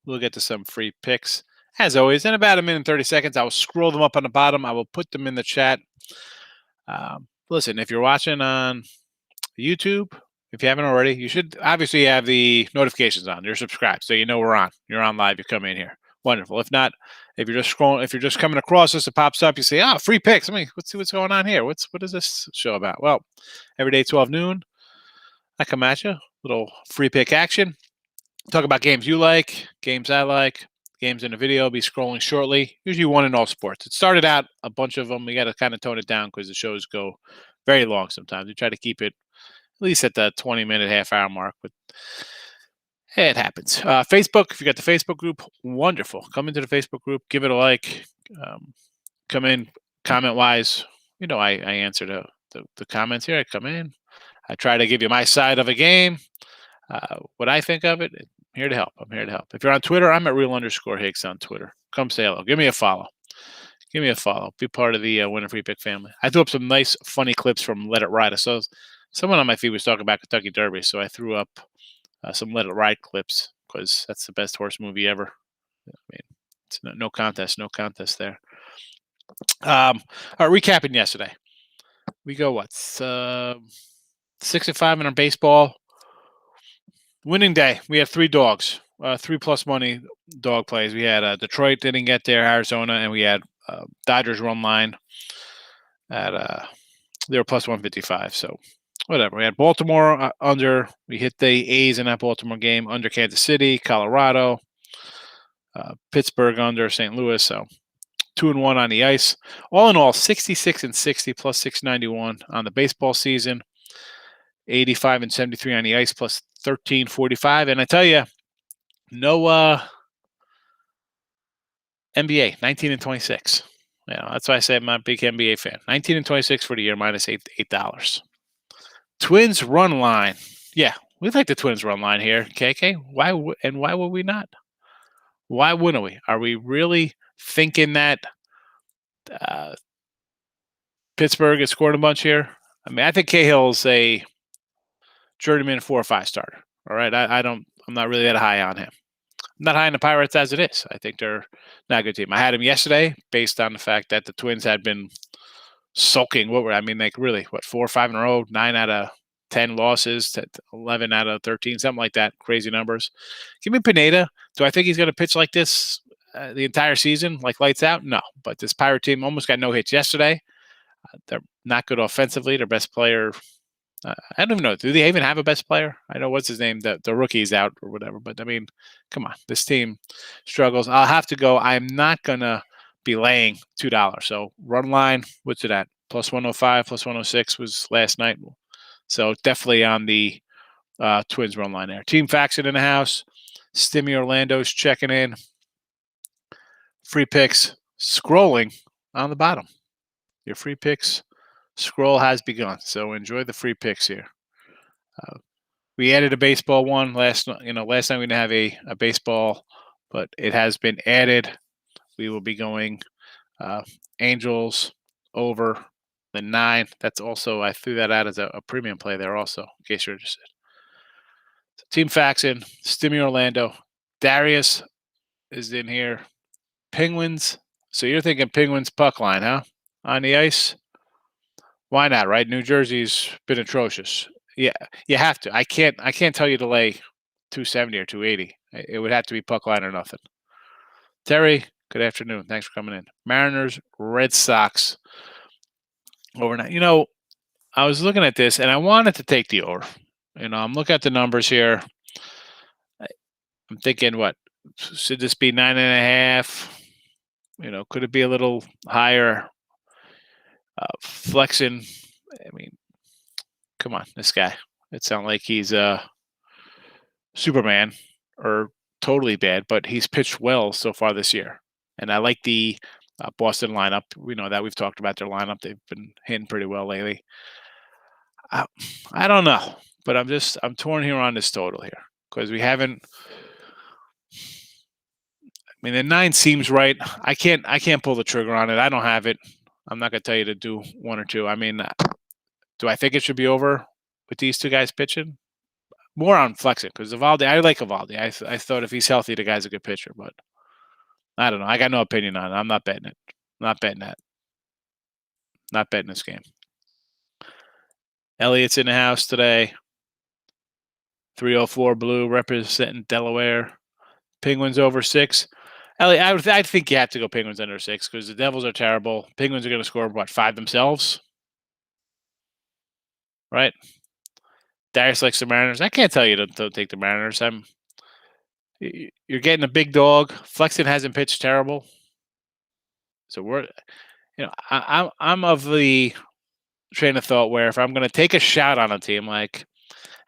We'll get to some free picks. As always, in about a minute and 30 seconds, I will scroll them up on the bottom. I will put them in the chat. Listen, if you're watching on YouTube, if you haven't already, you should obviously have the notifications on. You're subscribed, so you know we're on. You're on live. You come in here. Wonderful. If not, if you're just scrolling, if you're just coming across this, it pops up. You say, "Oh, free picks." Let's see what's going on here. What is this show about? Well, every day 12 noon, I come at you. Little free pick action. Talk about games you like, games I like, games in the video. I'll be scrolling shortly. Usually one in all sports. It started out a bunch of them. We got to kind of tone it down because the shows go very long sometimes. We try to keep it at least at the 20-minute, half-hour mark. But hey, it happens. Facebook, if you got the Facebook group, wonderful. Come into the Facebook group, give it a like. Come in comment-wise. You know, I answer the comments here. I come in. I try to give you my side of a game. What I think of it. I'm here to help. I'm here to help. If you're on Twitter, I'm at @real_Higgs on Twitter. Come say hello. Give me a follow. Give me a follow. Be part of the Winner Free Pick family. I threw up some nice, funny clips from Let It Ride. So someone on my feed was talking about Kentucky Derby, so I threw up some Let It Ride clips because that's the best horse movie ever. I mean, it's no contest there. Recapping yesterday. We go, 6-5 in our baseball. Winning day, we had 3 dogs, 3+ money dog plays. We had Detroit didn't get there, Arizona, and we had Dodgers run line at they were plus 155. So whatever. We had Baltimore under. We hit the A's in that Baltimore game under Kansas City, Colorado, Pittsburgh under St. Louis. So 2-1 on the ice. All in all, 66-60 plus 691 on the baseball season. 85-73 on the ice plus 1345. And I tell you, no NBA, 19-26. Yeah, that's why I say I'm not a big NBA fan. 19-26 for the year, minus $8. Twins run line. Yeah, we like the Twins run line here, KK. Why would we not? Why wouldn't we? Are we really thinking that Pittsburgh has scored a bunch here? I mean, I think Cahill's a journeyman 4 or 5 starter. All right, I'm not really that high on him. I'm not high on the Pirates as it is. I think they're not a good team. I had him yesterday based on the fact that the Twins had been sulking. 4 or 5 in a row, 9 out of 10 losses, 11 out of 13, something like that. Crazy numbers. Give me Pineda. Do I think he's going to pitch like this the entire season, like lights out? No. But this Pirate team almost got no hits yesterday. They're not good offensively. Their best player. I don't even know. Do they even have a best player? I know what's his name. The rookie's out or whatever. But I mean, come on, this team struggles. I'll have to go. I'm not gonna be laying $2. So run line. What's it at? Plus 105, plus 106 was last night. So definitely on the Twins run line there. Team Faxon in the house. Stimmy Orlando's checking in. Free picks scrolling on the bottom. Your free picks. Scroll has begun, so enjoy the free picks here. We added a baseball one last time we didn't have a baseball, but it has been added. We will be going Angels over the 9. That's also, I threw that out as a premium play there also, in case you're interested. So Team Faxon, Stimmy Orlando, Darius is in here. Penguins. So you're thinking Penguins puck line, huh? On the ice. Why not, right? New Jersey's been atrocious. Yeah, you have to. I can't tell you to lay 270 or 280. It would have to be puck line or nothing. Terry, good afternoon. Thanks for coming in. Mariners, Red Sox overnight. I was looking at this and I wanted to take the over. I'm looking at the numbers here. I'm thinking, what should this be 9.5? Could it be a little higher? Flexing. I mean, come on, this guy. It sounds like he's Superman or totally bad, but he's pitched well so far this year. And I like the Boston lineup. We know that. We've talked about their lineup. They've been hitting pretty well lately. I don't know, but I'm torn here on this total here because we haven't. I mean, the 9 seems right. I can't pull the trigger on it. I don't have it. I'm not going to tell you to do 1 or 2. I mean, do I think it should be over with these 2 guys pitching? More on flexing because Evaldi, I like Evaldi. I thought if he's healthy, the guy's a good pitcher, but I don't know. I got no opinion on it. I'm not betting it. Not betting that. Not betting this game. Elliott's in the house today. 304 blue representing Delaware. Penguins over 6. Elliott, I think you have to go Penguins under 6 because the Devils are terrible. Penguins are going to score, what, 5 themselves? Right? Darius likes the Mariners. I can't tell you to take the Mariners. You're getting a big dog. Flexen hasn't pitched terrible. So I'm of the train of thought where if I'm going to take a shot on a team, like,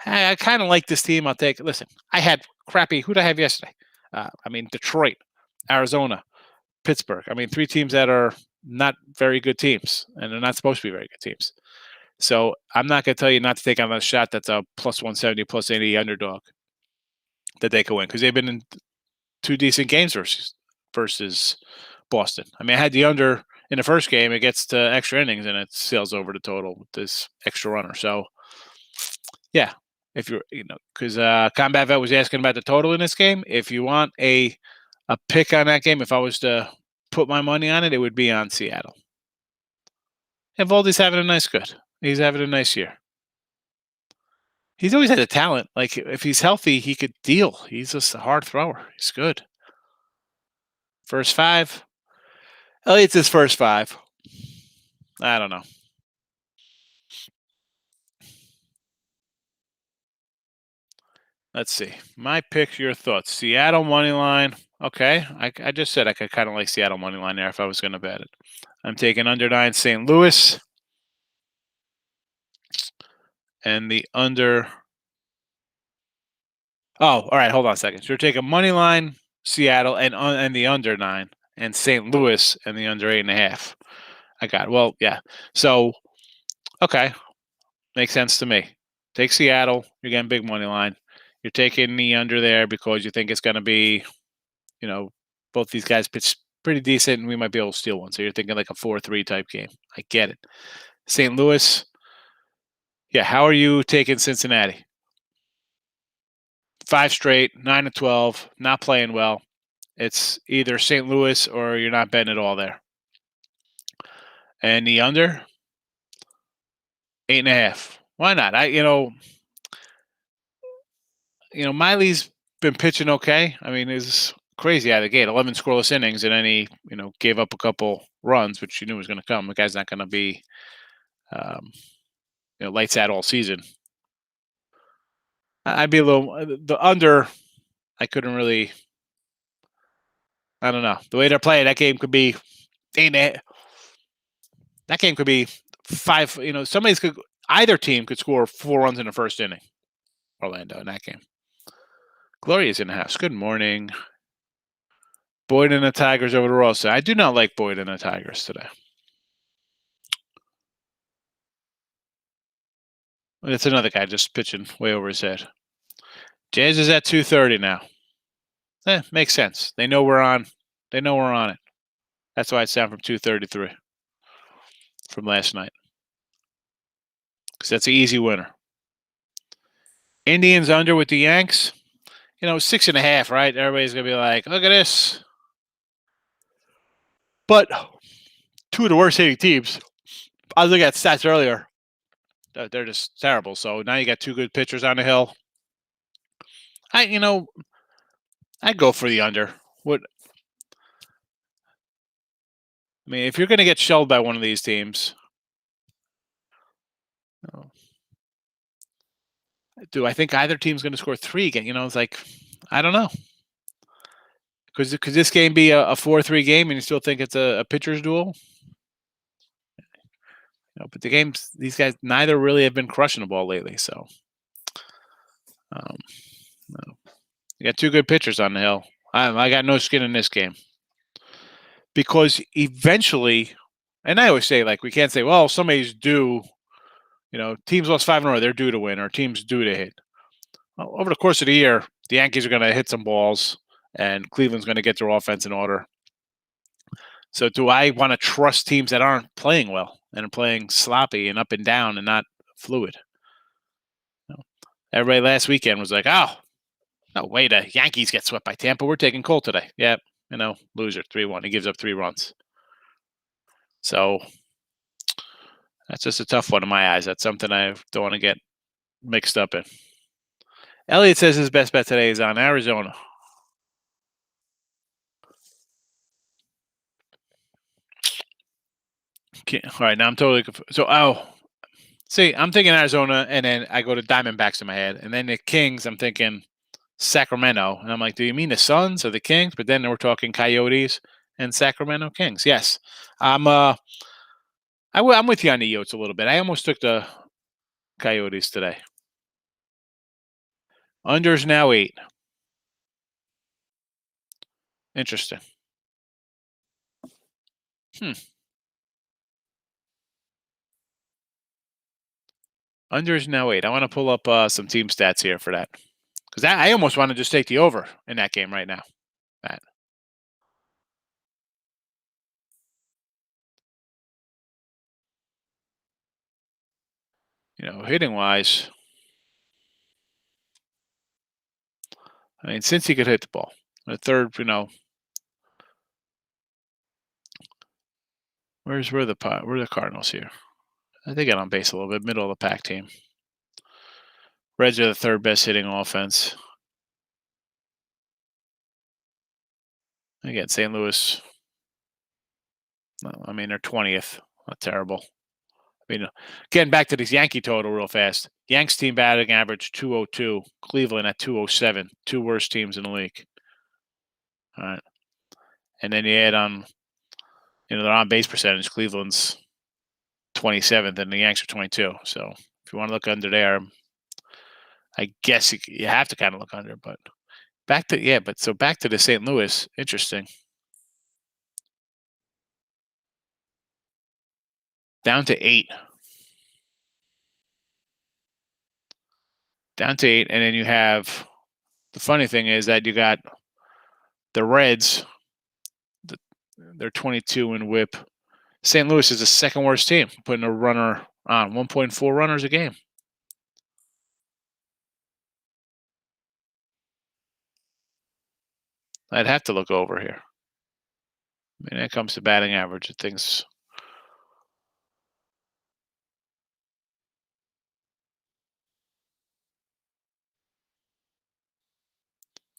hey, I kind of like this team, I'll take it. Listen, I had crappy. Who did I have yesterday? Detroit, Arizona, Pittsburgh. 3 teams that are not very good teams, and they're not supposed to be very good teams. So I'm not going to tell you not to take on a shot that's a plus 170, plus 80 underdog that they could win because they've been in 2 decent games versus Boston. I had the under in the first game. It gets to extra innings and it sails over the total with this extra runner. So, yeah, if you're, because Combat Vet was asking about the total in this game. If you want a pick on that game, if I was to put my money on it, it would be on Seattle. And Valdi's having a nice good. He's having a nice year. He's always had the talent. Like, if he's healthy, he could deal. He's just a hard thrower. He's good. First 5. Elliott's his first 5. I don't know. Let's see. My pick, your thoughts. Seattle money line. Okay. I just said I could kind of like Seattle money line there if I was going to bet it. I'm taking under 9 St. Louis. And the under. Oh, all right. Hold on a second. So you're taking money line, Seattle, and the under 9, and St. Louis and the under 8.5. I got it. Well, yeah. So, okay. Makes sense to me. Take Seattle. You're getting big money line. You're taking the under there because you think it's going to be, both these guys pitch pretty decent and we might be able to steal one. So you're thinking like a 4-3 type game. I get it. St. Louis. Yeah. How are you taking Cincinnati? 5 straight, 9-12, not playing well. It's either St. Louis or you're not betting at all there. And the under 8.5. Why not? Miley's been pitching okay. It's crazy out of the gate. 11 scoreless innings, and then he, gave up a couple runs, which you knew was going to come. The guy's not going to be, lights out all season. I'd be a little the under. I couldn't really. I don't know the way they're playing. That game could be 8.5. That game could be 5. Either team could score 4 runs in the first inning. Orlando in that game. Gloria's in the house. Good morning. Boyd and the Tigers over the Royals. I do not like Boyd and the Tigers today. It's another guy just pitching way over his head. Jazz is at 2:30 now. Makes sense. They know we're on. They know we're on it. That's why it's down from 2:33 from last night. Because that's an easy winner. Indians under with the Yanks. 6.5, right? Everybody's going to be like, look at this. But 2 of the worst hitting teams. I was looking at stats earlier. They're just terrible. So now you got 2 good pitchers on the hill. I'd go for the under. If you're going to get shelled by one of these teams, do I think either team's going to score 3 again? It's like, I don't know. Could this game be a 4-3 game and you still think it's a pitcher's duel? But the games, these guys, neither really have been crushing the ball lately. So, no. You got 2 good pitchers on the hill. I got no skin in this game. Because eventually, and I always say, like, we can't say, well, somebody's due. Teams lost 5 in a row, they're due to win, or teams due to hit. Well, over the course of the year, the Yankees are going to hit some balls, and Cleveland's going to get their offense in order. So do I want to trust teams that aren't playing well and are playing sloppy and up and down and not fluid? No. Everybody last weekend was like, "Oh, no way, the Yankees get swept by Tampa. We're taking Cole today." Yep, loser 3-1. He gives up 3 runs. So that's just a tough one in my eyes. That's something I don't want to get mixed up in. Elliot says his best bet today is on Arizona. All right, now I'm totally confused. So, see, I'm thinking Arizona, and then I go to Diamondbacks in my head, and then the Kings, I'm thinking Sacramento, and I'm like, do you mean the Suns or the Kings? But then we're talking Coyotes and Sacramento Kings. Yes, I'm with you on the Yotes a little bit. I almost took the Coyotes today. Unders now 8. Interesting. Unders now 8. I want to pull up some team stats here for that, because I almost want to just take the over in that game right now. That. Hitting wise, I mean, since he could hit the ball, the third, where the Cardinals here? They get on base a little bit, middle of the pack team. Reds are the third best hitting offense. Again, St. Louis. I mean, they're 20th. Not terrible. I mean, getting back to this Yankee total real fast. Yanks team batting average 202. Cleveland at 207. Two worst teams in the league. All right. And then you add on, their on base percentage. Cleveland's 27th and the Yanks are 22. So if you want to look under there, I guess you have to kind of look under. But back to the St. Louis. Interesting. Down to 8. Down to 8, and then you have the funny thing is that you got the Reds. They're 22 in WHIP. St. Louis is the second worst team, putting a runner on 1.4 runners a game. I'd have to look over here. I mean, it comes to batting average, things.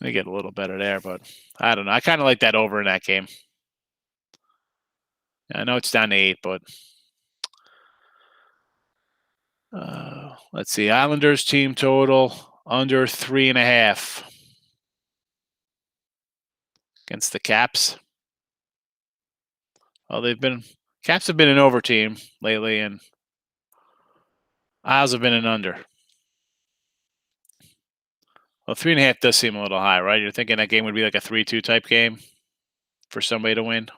They get a little better there, but I don't know. I kind of like that over in that game. I know it's down to 8, but let's see. Islanders team total under 3.5 against the Caps. Well, Caps have been an over team lately, and Isles have been an under. Well, 3.5 does seem a little high, right? You're thinking that game would be like a 3-2 type game for somebody to win?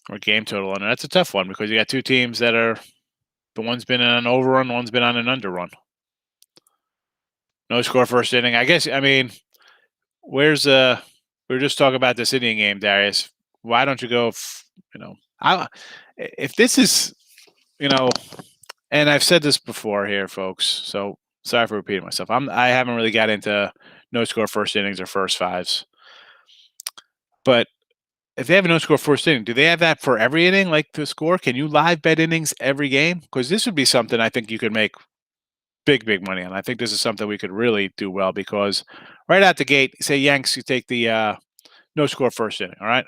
Or game total under. That's a tough one because you got two teams that are, the one's been on an overrun, one's been on an underrun. No score first inning. I guess, I mean, we were just talking about this inning game, Darius. Why don't you go, if this is, and I've said this before here, folks, so sorry for repeating myself. I haven't really got into no score first innings or first fives. But if they have a no score first inning, do they have that for every inning, like to score? Can you live bet innings every game? Because this would be something I think you could make big money on. I think this is something we could really do well because right out the gate, say Yanks, you take the no score first inning, all right?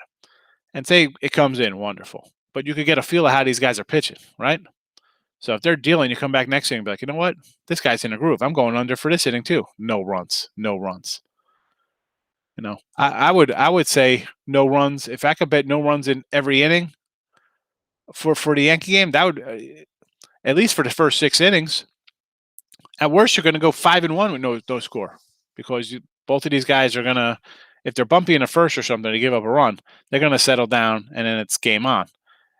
And say it comes in, wonderful. But you could get a feel of how these guys are pitching, right? So if they're dealing, you come back next inning and be like, you know what? This guy's in a groove. I'm going under for this inning too. No runs. I would say no runs. If I could bet no runs in every inning for the Yankee game, that would at least for the first 6 innings. At worst, you're going to go 5-1 with no score because both of these guys are going to, if they're bumpy in the first or something to give up a run, they're going to settle down and then it's game on.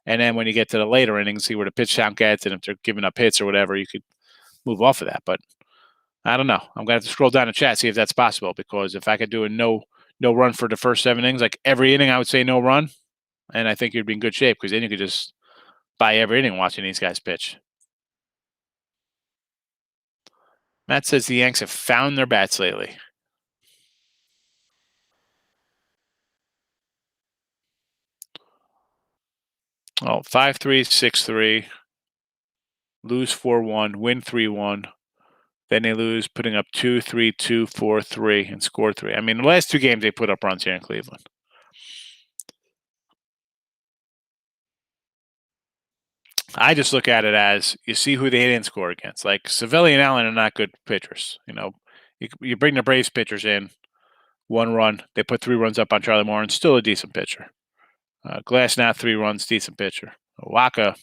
And then when you get to the later innings, see where the pitch count gets, and if they're giving up hits or whatever, you could move off of that. But I don't know. I'm going to have to scroll down the chat, see if that's possible, because if I could do a no run for the first 7 innings, like every inning I would say no run, and I think you'd be in good shape because then you could just buy every inning watching these guys pitch. Matt says the Yanks have found their bats lately. Oh, 5-3, 6-3, lose 4-1, win 3-1. Then they lose, putting up 2-3, 2-4, 3, and score 3. I mean, the last 2 games they put up runs here in Cleveland. I just look at it as you see who they didn't score against. Like Savelli and Allen are not good pitchers. You bring the Braves pitchers in, 1 run, they put 3 runs up on Charlie Morton, still a decent pitcher. Glass now 3 runs, decent pitcher. Waka,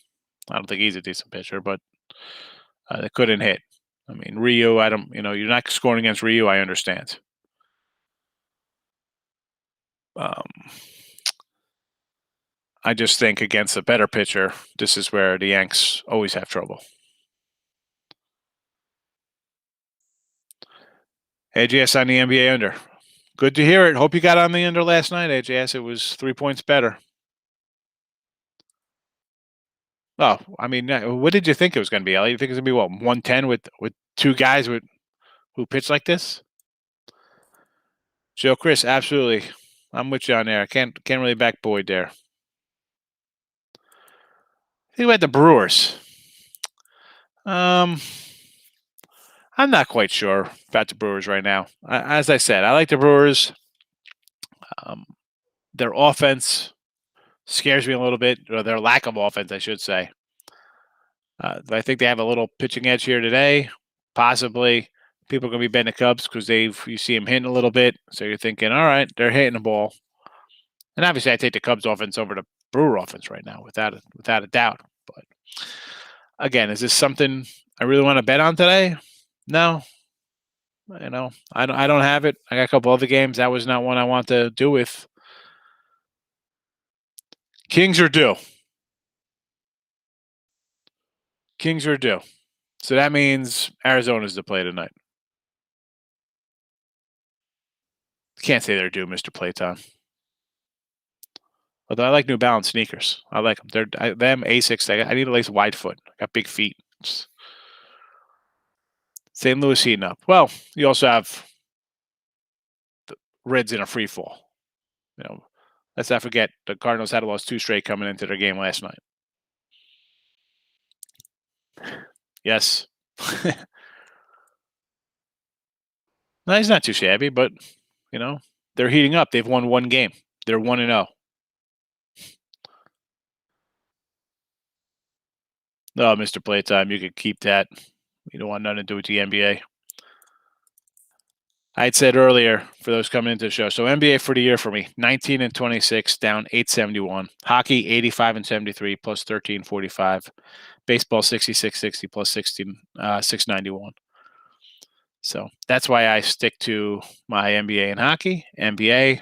I don't think he's a decent pitcher, but they couldn't hit. I mean, Ryu, you're not scoring against Ryu, I understand. I just think against a better pitcher, this is where the Yanks always have trouble. AJS on the NBA under. Good to hear it. Hope you got on the under last night, AJS. It was 3 points better. Oh, I mean, what did you think it was going to be, Ellie? You think it was going to be, 110 with 2 guys who pitch like this? Joe Chris, absolutely. I'm with you on there. I can't really back Boyd there. Think about the Brewers. I'm not quite sure about the Brewers right now. As I said, I like the Brewers. Their offense scares me a little bit, or their lack of offense, I should say. I think they have a little pitching edge here today. Possibly, people are going to be betting the Cubs because you see them hitting a little bit. So you're thinking, all right, they're hitting the ball. And obviously, I take the Cubs offense over the Brewer offense right now, without a doubt. But again, is this something I really want to bet on today? No. I don't have it. I got a couple other games. That was not one I want to do with. Kings are due. Kings are due. So that means Arizona's to play tonight. Can't say they're due, Mr. Playtime. Although I like New Balance sneakers. I like them. Them Asics. I need a lace wide foot. I got big feet. St. Louis heating up. Well, you also have the Reds in a free fall. Let's not forget the Cardinals had lost 2 straight coming into their game last night. Yes. No, he's not too shabby, but they're heating up. They've won 1 game. They're 1-0. No, Mr. Playtime, you could keep that. You don't want nothing to do with the NBA. I had said earlier for those coming into the show. So NBA for the year for me: 19-26, down 871. Hockey 85-73, plus 1345. Baseball 66-60, plus 691. So that's why I stick to my NBA and hockey. NBA,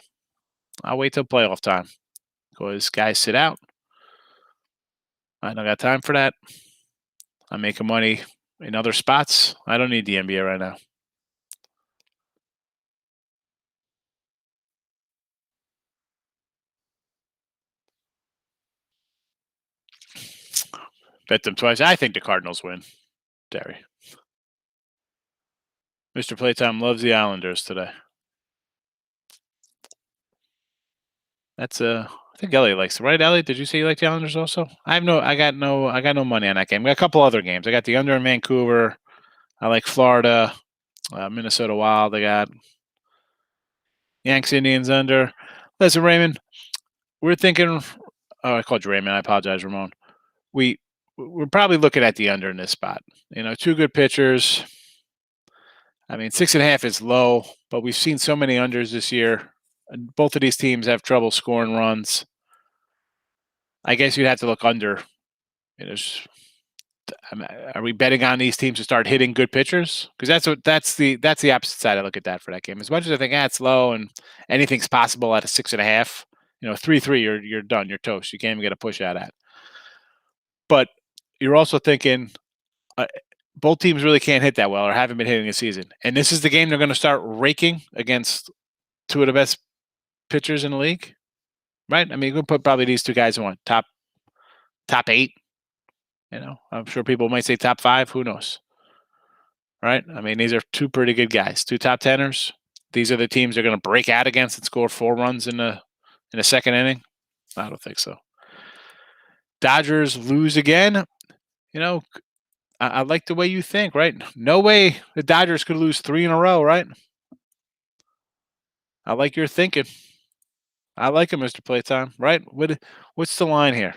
I'll wait till playoff time because guys sit out. I don't got time for that. I'm making money in other spots. I don't need the NBA right now. Bet them twice. I think the Cardinals win, Terry. Mr. Playtime loves the Islanders today. That's I think Elliot likes it, right? Elliot, did you say you like the Islanders also? I got no money on that game. I got a couple other games. I got the under in Vancouver. I like Florida, Minnesota Wild. I got Yanks Indians under. Listen, Raymond, we're thinking. Oh, I called you Raymond. I apologize, Ramon. We're probably looking at the under in this spot. 2 good pitchers. I mean, 6.5 is low, but we've seen so many unders this year. And both of these teams have trouble scoring runs. I guess you'd have to look under. Are we betting on these teams to start hitting good pitchers? Because that's the opposite side I look at that for that game. As much as I think it's low and anything's possible at a 6.5, 3-3, you're done. You're toast. You can't even get a push out at. But you're also thinking both teams really can't hit that well or haven't been hitting this season. And this is the game they're going to start raking against 2 of the best pitchers in the league, right? I mean, we'll put probably these 2 guys in top 8. I'm sure people might say top 5. Who knows, right? I mean, these are two pretty good guys, two top teners. These are the teams they're going to break out against and score 4 runs in the second inning. I don't think so. Dodgers lose again. You know, I like the way you think, right? No way the Dodgers could lose 3 in a row, right? I like your thinking. I like it, Mr. Playtime. Right? What's the line here?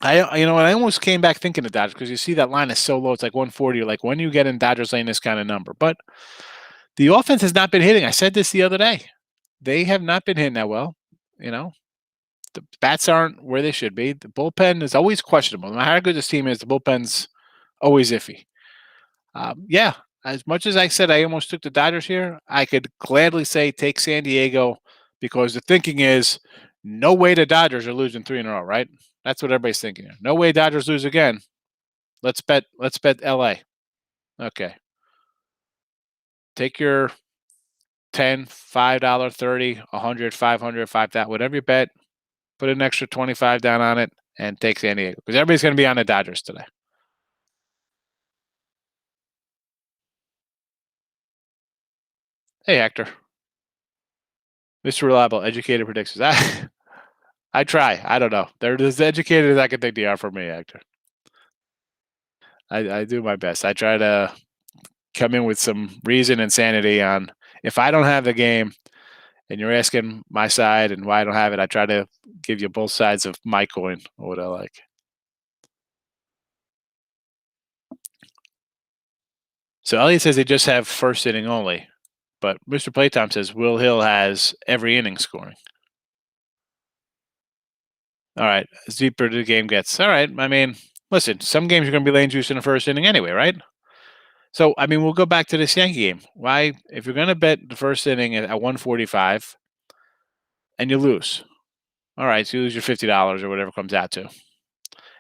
I almost came back thinking of Dodgers because you see that line is so low. It's like 140. You're like, when you get in Dodgers lane this kind of number? But the offense has not been hitting. I said this the other day. They have not been hitting that well. You know, the bats aren't where they should be. The bullpen is always questionable. No matter how good this team is, the bullpen's always iffy. Yeah, as much as I said I almost took the Dodgers here, I could gladly say take San Diego because the thinking is no way the Dodgers are losing 3 in a row, right? That's what everybody's thinking here. No way Dodgers lose again. Let's bet LA. Okay. Take your 10, $5, 30, 100, 500, 5,000, whatever you bet, put an extra 25 down on it and take San Diego because everybody's going to be on the Dodgers today. Hey, Hector. Mr. Reliable, educated predictions. I try. I don't know. They're as educated as I can think they are for me, Hector. I do my best. I try to come in with some reason and sanity on if I don't have the game and you're asking my side and why I don't have it, I try to give you both sides of my coin or what I like. So Elliot says they just have first inning only, but Mr. Playtime says Will Hill has every inning scoring. All right, as deeper the game gets. All right, I mean, listen, some games are going to be lane juice in the first inning anyway, right? So, I mean, we'll go back to this Yankee game. Why, if you're going to bet the first inning at 145 and you lose, all right, so you lose your $50 or whatever it comes out to.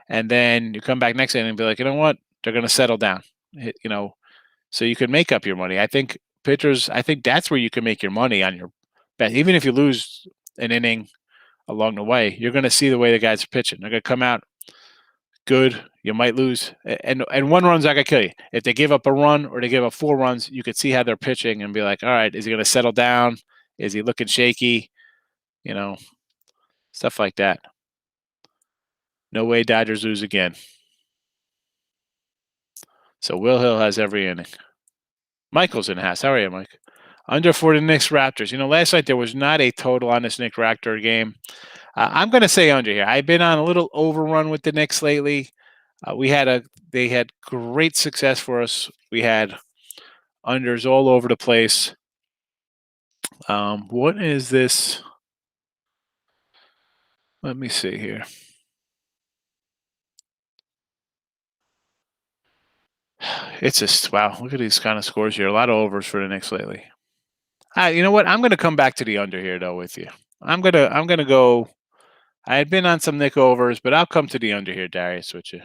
And then you come back next inning and be like, you know what? They're going to settle down, so you can make up your money. I think pitchers, I think that's where you can make your money on your bet. Even if you lose an inning along the way, you're going to see the way the guys are pitching. They're going to come out good. You might lose, and 1 run's not gonna kill you. If they give up a run or they give up 4 runs, you could see how they're pitching and be like, all right, is he gonna settle down? Is he looking shaky? You know, stuff like that. No way Dodgers lose again. So Will Hill has every inning. Michael's in the house. How are you, Mike? Under for the Knicks Raptors. Last night there was not a total on this Knicks Raptor game. I'm going to say under here. I've been on a little overrun with the Knicks lately. They had great success for us. We had unders all over the place. What is this? Let me see here. It's just wow. Look at these kind of scores here. A lot of overs for the Knicks lately. You know what? I'm going to come back to the under here though with you. I'm gonna go. I had been on some Nick overs, but I'll come to the under here, Darius, with you.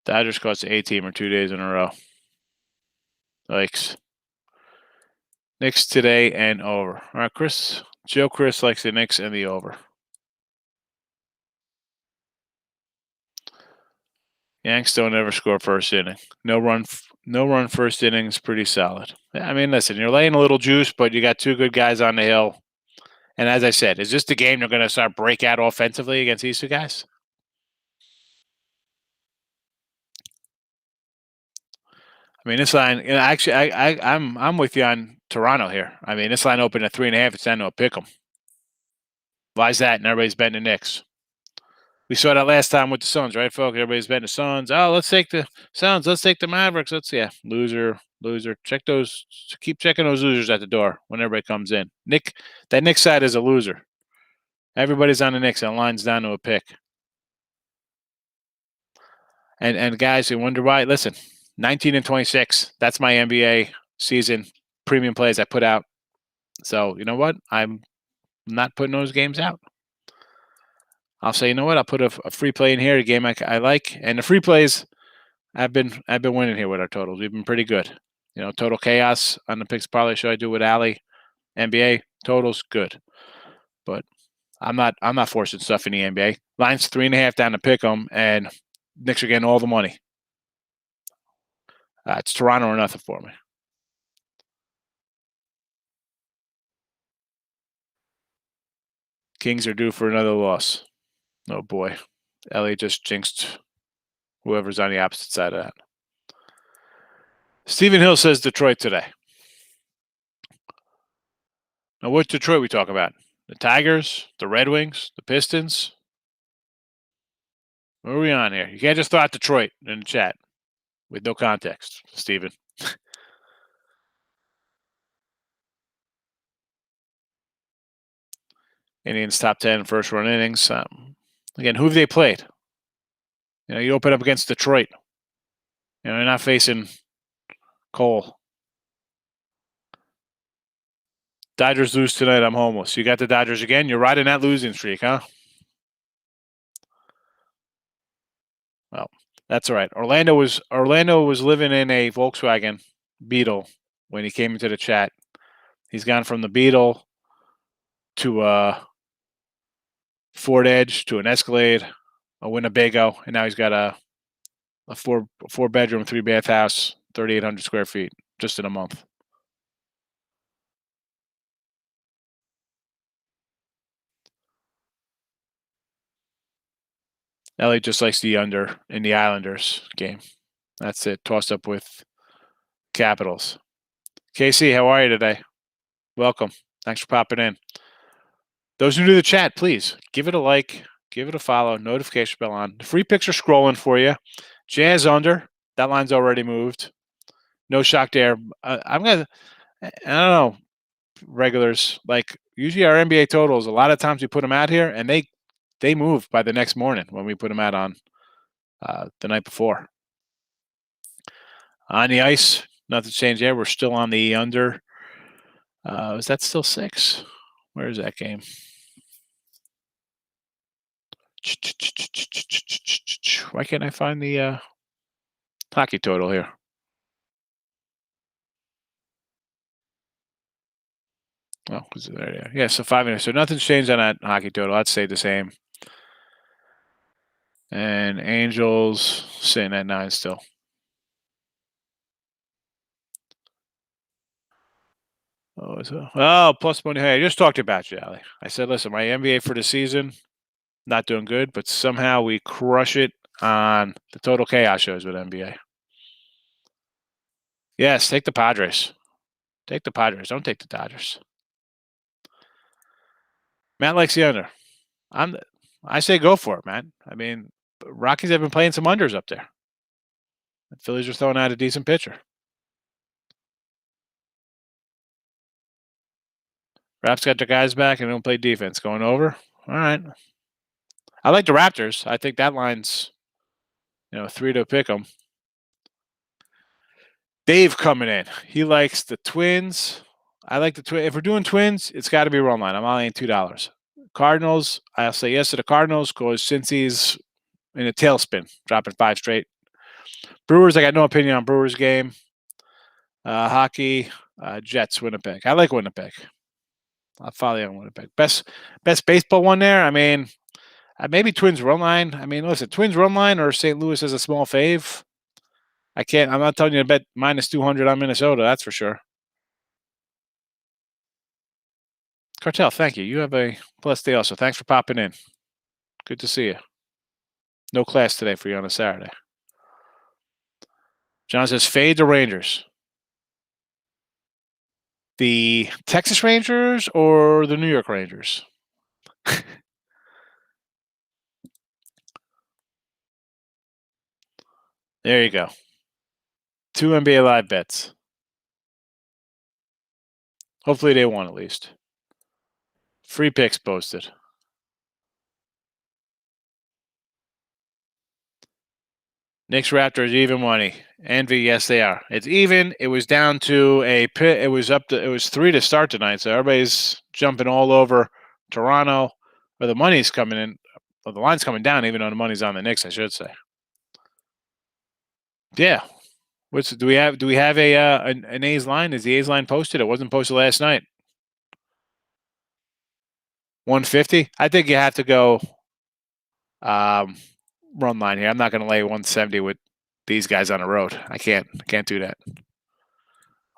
Dodgers cost the A-team 2 days in a row. Likes Knicks today and over. All right, Chris likes the Knicks and the over. Yanks don't ever score first inning. No run first inning is pretty solid. I mean, listen, you're laying a little juice, but you got two good guys on the hill. And as I said, is this the game they're going to start break out offensively against these two guys? I mean, this line. Actually, I'm with you on Toronto here. I mean, this line opened at 3.5. It's down to a pick 'em. Why is that? And everybody's betting the Knicks. We saw that last time with the Suns, right, folks? Everybody's betting the Suns. Oh, let's take the Suns. Let's take the Mavericks. Loser. Check those. Keep checking those losers at the door when everybody comes in. That Knicks side is a loser. Everybody's on the Knicks, and the line's down to a pick. And guys who wonder why, listen, 19 and 26. That's my NBA season premium plays I put out. So you know what? I'm not putting those games out. I'll say, you know what? I'll put a free play in here, a game I like, and the free plays. I've been winning here with our totals. We've been pretty good. Total chaos on the picks parlay show I do with Ali. NBA totals good, but I'm not forcing stuff in the NBA. Line's 3.5 down to pick 'em, and Knicks are getting all the money. It's Toronto or nothing for me. Kings are due for another loss. Oh boy, Ellie just jinxed whoever's on the opposite side of that. Stephen Hill says Detroit today. Now, what Detroit we talk about? The Tigers, the Red Wings, the Pistons. What are we on here? You can't just throw out Detroit in the chat with no context, Stephen. Indians top 10 first run innings. Again, who have they played? You open up against Detroit. You're not facing Cole. Dodgers lose tonight. I'm homeless. You got the Dodgers again. You're riding that losing streak, huh? Well, that's all right. Orlando was living in a Volkswagen Beetle when he came into the chat. He's gone from the Beetle to a Ford Edge to an Escalade, a Winnebago, and now he's got a four bedroom, 3-bath house, 3,800 square feet, just in a month. Ellie just likes the under in the Islanders game. That's it. Tossed up with Capitals. KC, how are you today? Welcome. Thanks for popping in. Those new to the chat, please give it a like, give it a follow, notification bell on. The free picks are scrolling for you. Jazz under. That line's already moved. No shock there. I don't know, regulars. Like, usually our NBA totals, a lot of times we put them out here, and they move by the next morning when we put them out on the night before. On the ice, nothing's changed there. We're still on the under. Is that still 6? Where is that game? Why can't I find the hockey total here? Oh, there? Yeah, so 5 minutes. So nothing's changed on that hockey total. I'd say the same. And Angels sitting at 9 still. Plus money. Hey, I just talked about you, Ali. I said, listen, my NBA for the season, not doing good, but somehow we crush it on the Total Chaos shows with NBA. Yes, take the Padres. Take the Padres. Don't take the Dodgers. Matt likes the under. I say go for it, Matt. I mean, Rockies have been playing some unders up there. The Phillies are throwing out a decent pitcher. Raps got their guys back and don't play defense. Going over. All right. I like the Raptors. I think that line's, 3 to pick them. Dave coming in. He likes the Twins. I like the Twins. If we're doing Twins, it's got to be run line. I'm only $2. Cardinals. I'll say yes to the Cardinals because since he's in a tailspin, dropping 5 straight. Brewers. I got no opinion on Brewers game. Hockey. Jets. Winnipeg. I like Winnipeg. I'll follow you on Winnipeg. Best baseball one there. I mean, maybe Twins run line. I mean, listen, Twins run line or St. Louis as a small fave. I'm not telling you to bet minus 200 on Minnesota. That's for sure. Cartel, thank you. You have a blessed day also. Thanks for popping in. Good to see you. No class today for you on a Saturday. John says, fade the Rangers. The Texas Rangers or the New York Rangers? There you go. 2 NBA live bets. Hopefully they won at least. Free picks posted. Knicks Raptors even money. Envy, yes they are. It's even. It was down to a pit. It was 3 to start tonight, so everybody's jumping all over Toronto. Or the money's coming in. Well, the line's coming down, even though the money's on the Knicks, I should say. Yeah. Do we have an A's line? Is the A's line posted? It wasn't posted last night. 150. I think you have to go run line here. I'm not going to lay 170 with these guys on the road. I can't do that.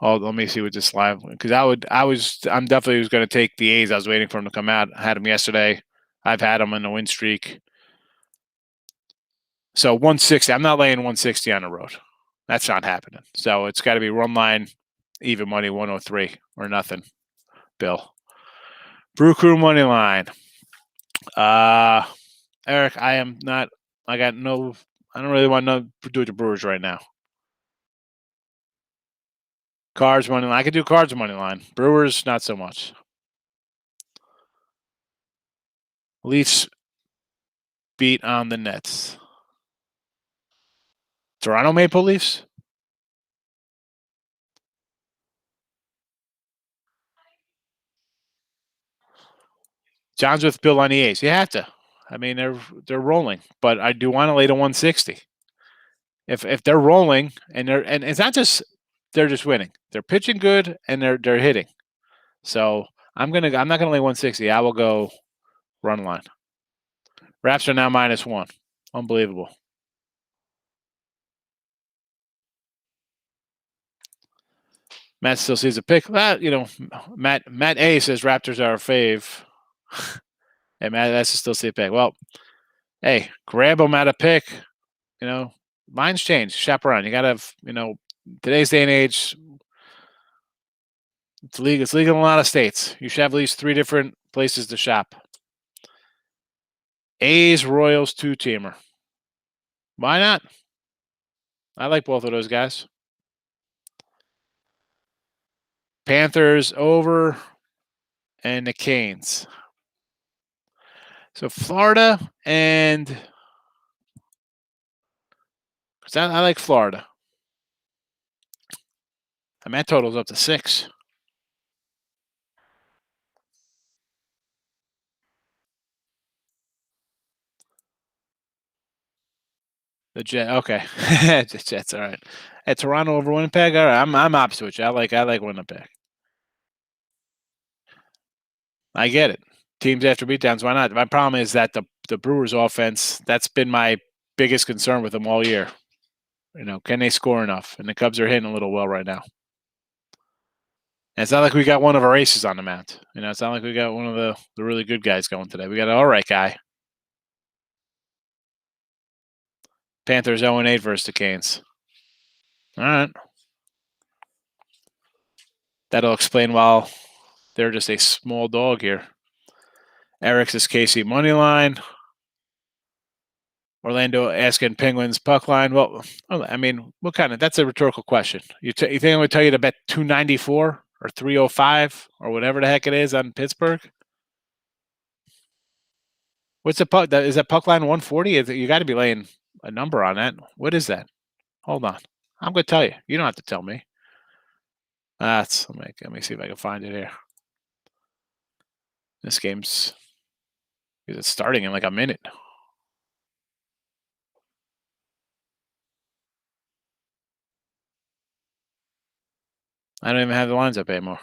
Oh, let me see what this line, because I'm definitely was going to take the A's. I was waiting for them to come out. I had them yesterday. I've had them in the win streak. So 160. I'm not laying 160 on the road. That's not happening. So it's got to be run line, even money 103 or nothing. Bill. Brew Crew money line. Eric, I don't really want to do it to Brewers right now. Cards money line. I could do Cards money line. Brewers, not so much. Leafs beat on the Nets. Toronto Maple Leafs. John's with Bill on the A's. You have to. I mean, they're rolling, but I do want to lay to 160. If they're rolling and it's not just they're just winning. They're pitching good and they're hitting. So I'm not gonna lay 160. I will go run line. Raps are now -1. Unbelievable. Matt still sees a pick. Matt A says Raptors are a fave. And Matt S still see a pick. Well, hey, grab them at a pick. Minds change. Shop around. You gotta have, today's day and age, it's legal in a lot of states. You should have at least 3 different places to shop. A's Royals 2-teamer. Why not? I like both of those guys. Panthers over and the Canes. So Florida and I like Florida. And that total's up to 6. The Jet, okay. The Jets, all right. At Toronto over Winnipeg, all right. I'm opposite with you. I like Winnipeg. I get it. Teams after beatdowns, why not? My problem is that the Brewers offense, that's been my biggest concern with them all year. Can they score enough? And the Cubs are hitting a little well right now. And it's not like we got one of our aces on the mound. It's not like we got one of the really good guys going today. We got an all right guy. Panthers 0-8 versus the Canes. All right. That'll explain why they're just a small dog here. Eric's is KC money line. Orlando asking Penguins puck line. Well, I mean, what kind of? That's a rhetorical question. You think I would tell you to bet 294 or 305 or whatever the heck it is on Pittsburgh? What's the puck? Is that puck line 140? You got to be laying a number on that. What is that? Hold on. I'm going to tell you. You don't have to tell me. Let me see if I can find it here. This game's starting in like a minute. I don't even have the lines up anymore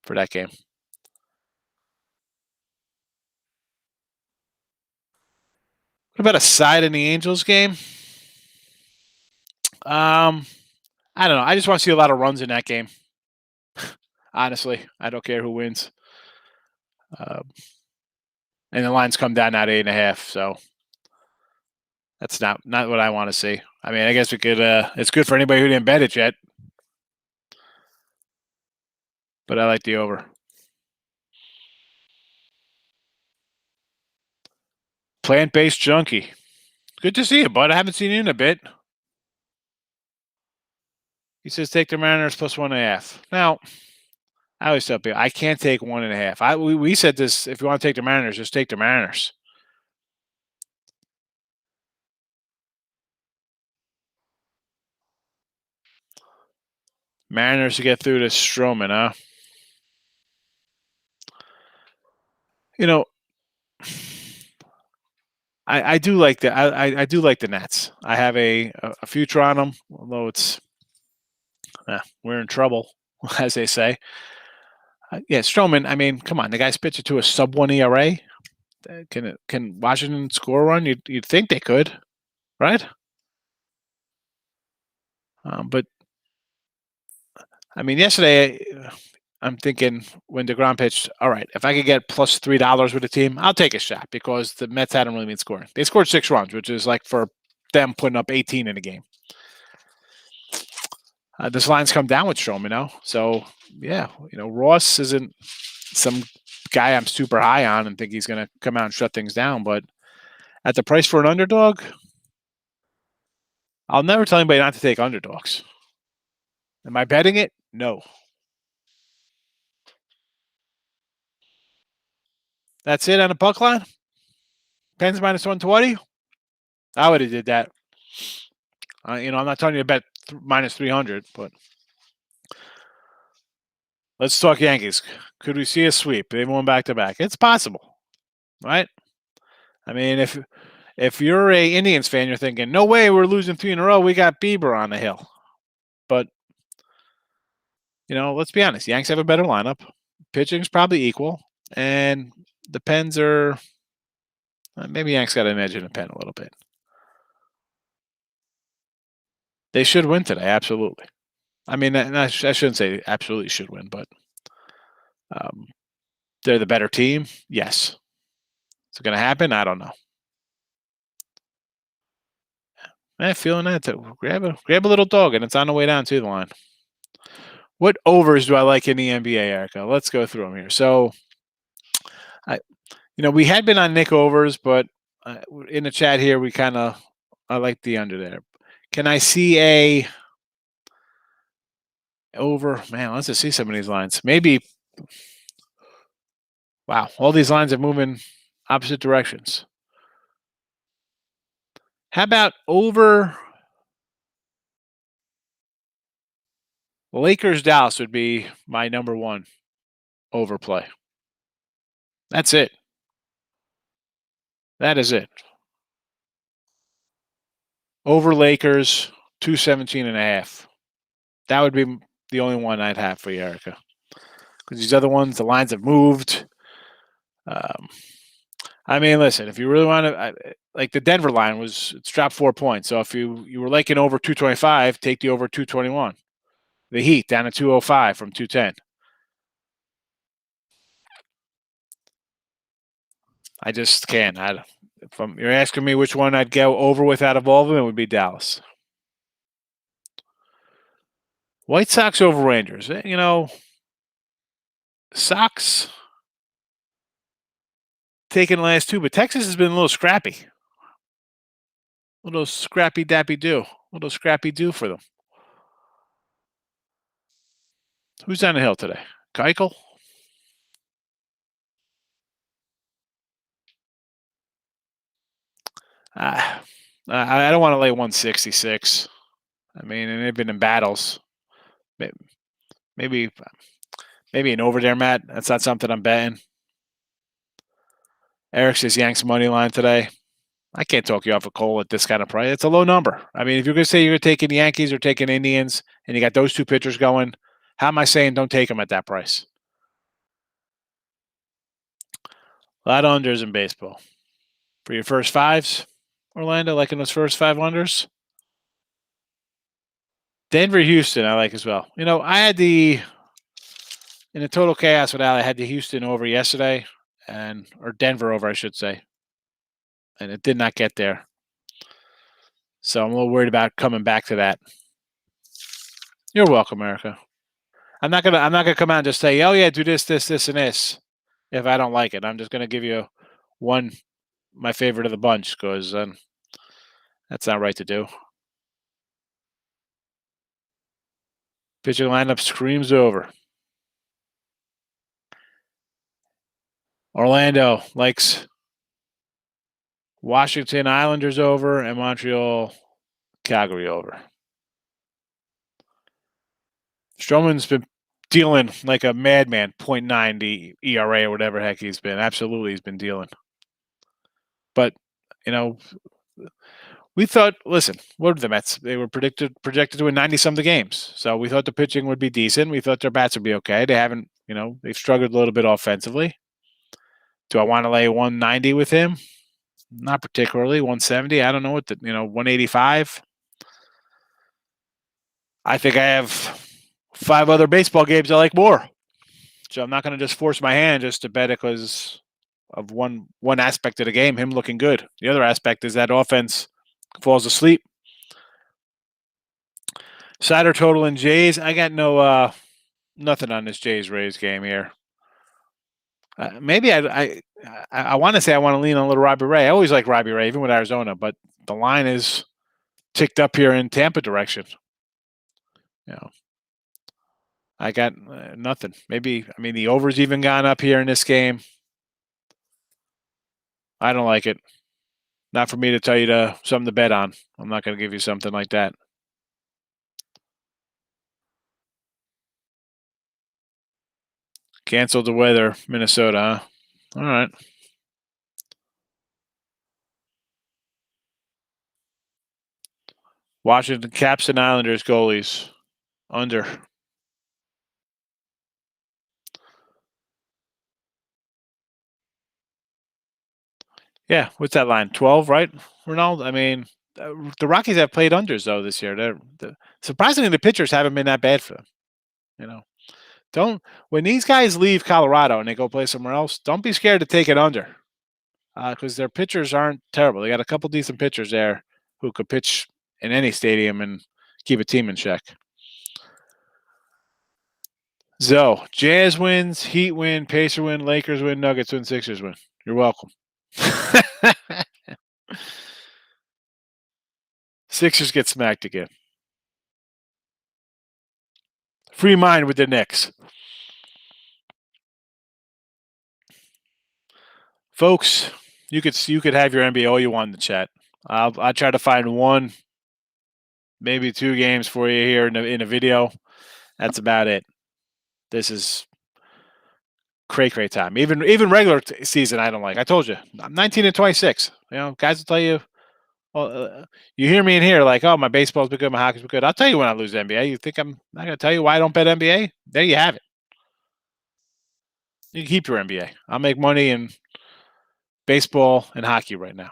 for that game. What about a side in the Angels game? I don't know. I just want to see a lot of runs in that game. Honestly, I don't care who wins. And the lines come down at 8.5, so that's not what I want to see. I mean, I guess we could. It's good for anybody who didn't bet it yet, but I like the over. Plant-based junkie. Good to see you, bud. I haven't seen you in a bit. He says take the Mariners plus 1.5. Now, I always tell people I can't take 1.5. We said this. If you want to take the Mariners, just take the Mariners. Mariners to get through to Stroman, huh? I do like the I do like the Nets. I have a future on them, although it's we're in trouble, as they say. Yeah, Stroman. I mean, come on, the guy's pitching to a sub-1 ERA. Can Washington score a run? You'd think they could, right? But I mean, yesterday I'm thinking when DeGrom pitched, all right, if I could get plus $3 with the team, I'll take a shot because the Mets hadn't really been scoring. They scored 6 runs, which is like for them putting up 18 in a game. This line's come down with Stroman, so yeah, Ross isn't some guy I'm super high on and think he's going to come out and shut things down, but at the price for an underdog, I'll never tell anybody not to take underdogs. Am I betting it? No. That's it on a puck line? Pens minus 120? I would have did that. I'm not telling you to bet minus 300, but let's talk Yankees. Could we see a sweep? They've won back-to-back. It's possible, right? I mean, if you're a Indians fan, you're thinking, no way, we're losing 3 in a row. We got Bieber on the hill. But, let's be honest. Yanks have a better lineup. Pitching's probably equal. And the Pens are maybe Yanks got an edge in the pen a little bit. They should win today, absolutely. I mean, I shouldn't say absolutely should win, but they're the better team. Yes. Is it going to happen? I don't know. I'm feeling that too. Grab a little dog, and it's on the way down to the line. What overs do I like in the NBA, Erica? Let's go through them here. So, we had been on Nick overs, but in the chat here, I like the under there. Can I see a over? Man, let's just see some of these lines. Maybe. Wow, all these lines are moving opposite directions. How about over Lakers Dallas would be my number one overplay. That's it. That is it. Over Lakers, 217.5. That would be the only one I'd have for you, Erica. Because these other ones, the lines have moved. I mean, listen, if you really want to, like the Denver line it's dropped 4 points. So if you were liking over 225, take the over 221. The Heat down to 205 from 210. I just can't. If you're asking me which one I'd go over with out of all of them, it would be Dallas. White Sox over Rangers. Sox taking the last 2, but Texas has been a little scrappy. A little scrappy dappy do. A little scrappy do for them. Who's on the hill today? Keuchel? I don't want to lay 166. I mean, and they've been in battles. Maybe an over there, Matt. That's not something I'm betting. Eric says Yanks money line today. I can't talk you off a Cole at this kind of price. It's a low number. I mean, if you're going to say you're taking the Yankees or taking Indians and you got those 2 pitchers going, how am I saying don't take them at that price? A lot of unders in baseball. For your first 5s, Orlando, liking those first 5 unders? Denver, Houston, I like as well. I had in the total chaos with Al, I had the Houston over yesterday, or Denver over, I should say. And it did not get there. So I'm a little worried about coming back to that. You're welcome, Erica. I'm not gonna come out and just say, oh yeah, do this, and this if I don't like it. I'm just gonna give you my favorite of the bunch, because that's not right to do. Pitching lineup screams over. Orlando likes Washington Islanders over and Montreal Calgary over. Stroman's been dealing like a madman, 0.9 the ERA or whatever heck he's been. Absolutely, he's been dealing. But, we thought, listen, what are the Mets? They were projected to win 90-something games. So we thought the pitching would be decent. We thought their bats would be okay. They haven't They've struggled a little bit offensively. Do I want to lay 190 with him? Not particularly. 170. I don't know what 185. I think I have 5 other baseball games I like more. So I'm not going to just force my hand just to bet it because of one aspect of the game, him looking good. The other aspect is that offense falls asleep. Cider total in Jays. I got nothing on this Jays Rays game here. Maybe I want to say I want to lean on a little Robbie Ray. I always like Robbie Ray, even with Arizona, but the line is ticked up here in Tampa direction. I got nothing. Maybe the over's even gone up here in this game. I don't like it. Not for me to tell you something to bet on. I'm not going to give you something like that. Canceled the weather, Minnesota, huh? All right. Washington Caps and Islanders goalies. Under. Yeah, what's that line? 12, right, Ronald? The Rockies have played unders, though, this year. Surprisingly, the pitchers haven't been that bad for them. When these guys leave Colorado and they go play somewhere else, don't be scared to take it under because their pitchers aren't terrible. They got a couple decent pitchers there who could pitch in any stadium and keep a team in check. Jazz wins, Heat win, Pacer win, Lakers win, Nuggets win, Sixers win. You're welcome. Sixers get smacked again. Free mind with the Knicks. Folks, you could have your NBA all you want in the chat. I'll try to find 1, maybe 2 games for you here in a video. That's about it. This is cray time. Even regular season, I don't like. I told you, I'm 19-26. Guys will tell you. Well, you hear me in here like, oh, my baseball's been good, my hockey's been good. I'll tell you when I lose the NBA. You think I'm not going to tell you why I don't bet NBA? There you have it. You can keep your NBA. I'll make money in baseball and hockey right now.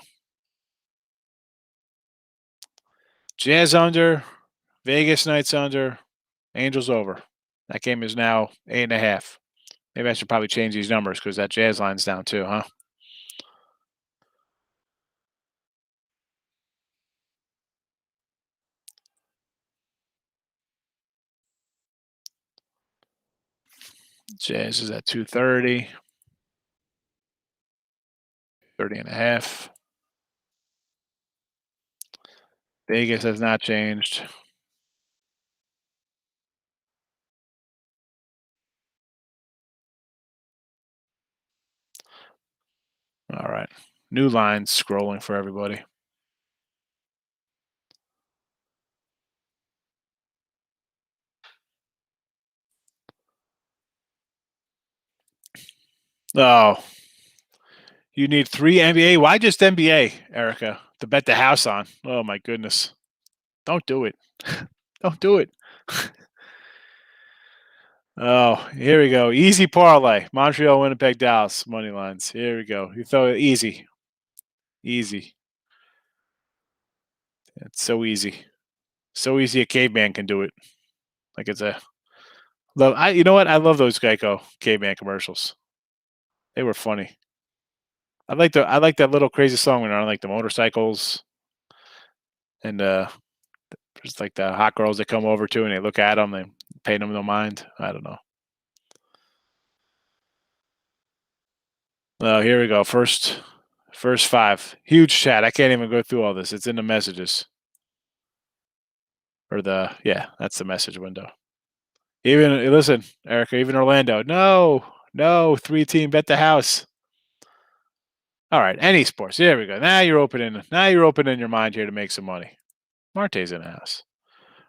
Jazz under, Vegas Knights under, Angels over. That game is now 8.5. Maybe I should probably change these numbers because that Jazz line's down too, huh? Jazz is at 230. 30.5. Vegas has not changed. All right. New lines scrolling for everybody. Oh. You need 3 NBA? Why just NBA, Erica, to bet the house on? Oh, my goodness. Don't do it. Don't do it. Oh, here we go. Easy parlay. Montreal, Winnipeg, Dallas, money lines. Here we go. You throw it easy. Easy. It's so easy. So easy a caveman can do it. Like it's a love. You know what? I love those Geico caveman commercials. They were funny. I like that little crazy song when they're on like the motorcycles and there's like the hot girls that come over to and they look at them, they pay them no mind. I don't know. Oh, here we go. First 5. Huge chat. I can't even go through all this. It's in the messages. That's the message window. Listen, Erica, even Orlando. No, 3-team bet the house. All right, any sports. There we go. Now you're opening your mind here to make some money. Marte's in the house.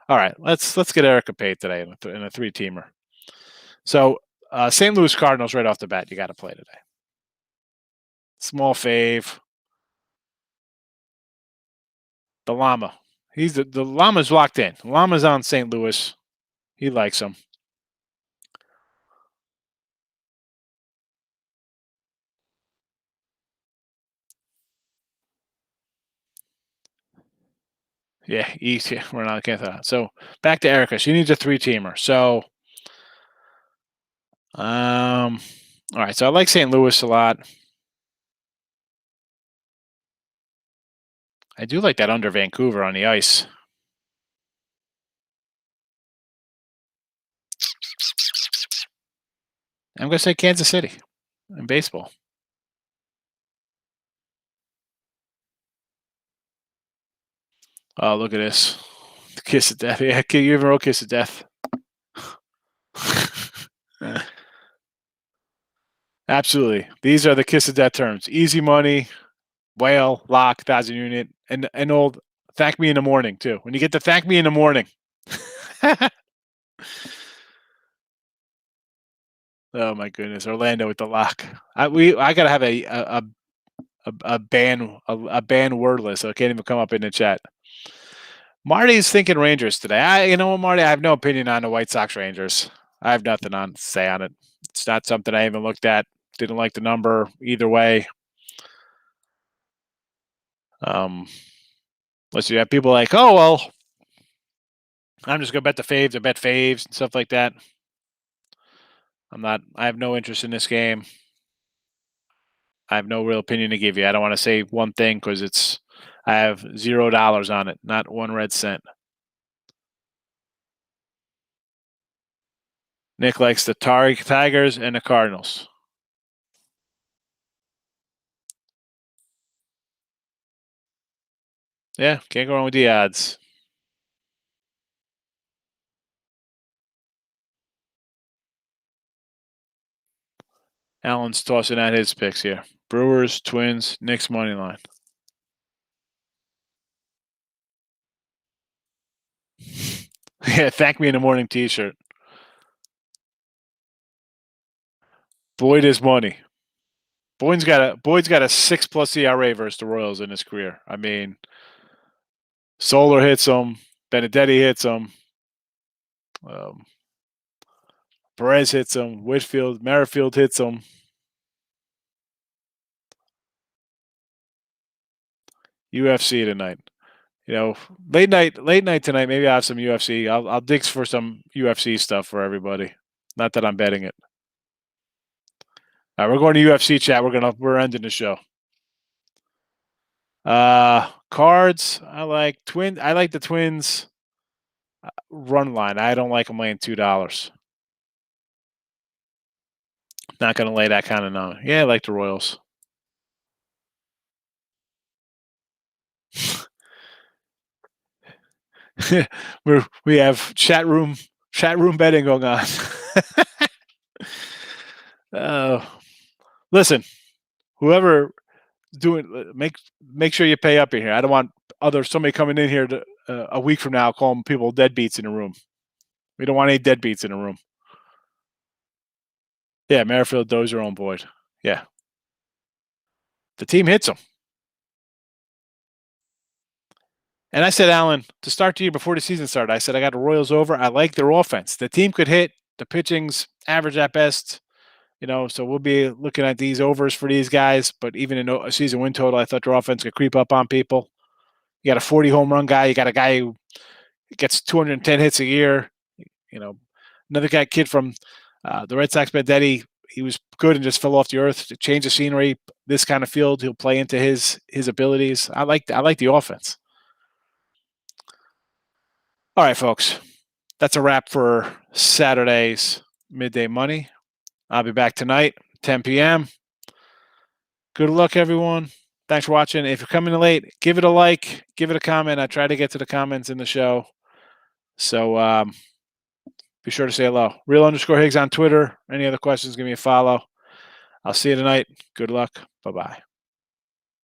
All right, let's get Erica paid today in a 3-teamer. So St. Louis Cardinals right off the bat, you got to play today. Small fave. The Llama. The Llama's locked in. The Llama's on St. Louis. He likes him. Yeah, easy. We're not against that. So back to Erica. She needs a 3-teamer. So, all right. So I like St. Louis a lot. I do like that under Vancouver on the ice. I'm going to say Kansas City in baseball. Oh, look at this. Kiss of death. Yeah, you even wrote kiss of death. Absolutely. These are the kiss of death terms. Easy money, whale, lock, 1,000 unit, and old thank me in the morning, too. When you get to thank me in the morning. Oh my goodness, Orlando with the lock. I gotta have a ban word list, so it can't even come up in the chat. Marty's thinking Rangers today. You know what, Marty? I have no opinion on the White Sox Rangers. I have nothing on to say on it. It's not something I even looked at. Didn't like the number either way. Unless you have people like, oh well, I'm just gonna bet the faves. I bet faves and stuff like that. I'm not. I have no interest in this game. I have no real opinion to give you. I don't want to say one thing because it's. I have $0 on it, not one red cent. Nick likes the Tigers and the Cardinals. Yeah, can't go wrong with the odds. Allen's tossing out his picks here. Brewers, Twins, Knicks money line. Yeah, thank me in the morning T-shirt. Boyd is money. Boyd's got a 6+ ERA versus the Royals in his career. I mean, Solar hits him, Benedetti hits him, Perez hits him, Merrifield hits him. UFC tonight. You know, late night tonight. Maybe I have some UFC. I'll dig for some UFC stuff for everybody. Not that I'm betting it. All right, we're going to UFC chat. We're ending the show. Cards. I like the Twins run line. I don't like them laying $2. Not going to lay that kind of number. Yeah, I like the Royals. we have chat room betting going on. Listen, whoever doing make sure you pay up in here. I don't want somebody coming in here a week from now calling people deadbeats in the room. We don't want any deadbeats in the room. Yeah, Merrifield, Dozier, on Boyd. Yeah, the team hits them. And I said, Alan, to start the year before the season started, I said I got the Royals over. I like their offense. The team could hit. The pitching's average at best. You know, so we'll be looking at these overs for these guys. But even in a season win total, I thought their offense could creep up on people. You got a 40 home run guy. You got a guy who gets 210 hits a year. You know, another kid from the Red Sox, Benedetti. He was good and just fell off the earth to change the scenery. This kind of field, he'll play into his abilities. I like the offense. All right, folks. That's a wrap for Saturday's Midday Money. I'll be back tonight, 10 p.m. Good luck, everyone. Thanks for watching. If you're coming in late, give it a like, give it a comment. I try to get to the comments in the show. So be sure to say hello. Real_Higgs on Twitter. Any other questions, give me a follow. I'll see you tonight. Good luck. Bye-bye.